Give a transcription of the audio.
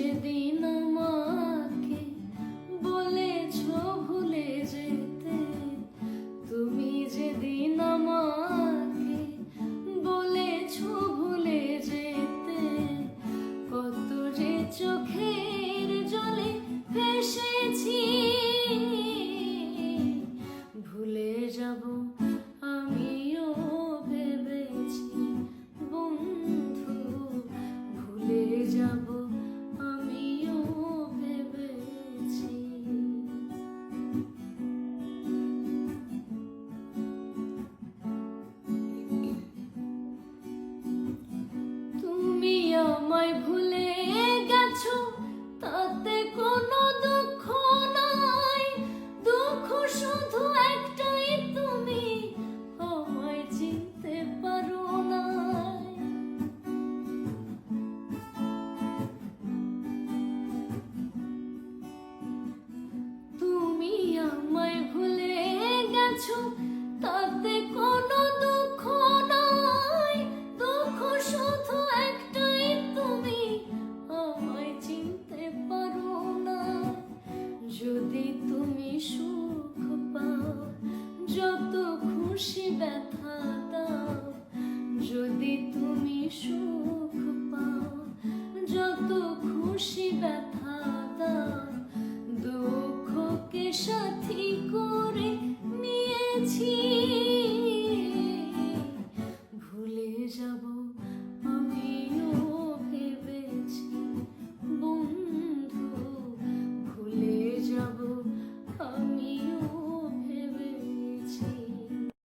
যেদিন আমাকে বলেছো ভুলে যেতে, তুমি যেদিন আমাকে বলেছো ভুলে যেতে, কত যে চোখের জলে ভেসেছি। ভুলে যাব আমিও ভেবেছি বন্ধু, ভুলে যাব।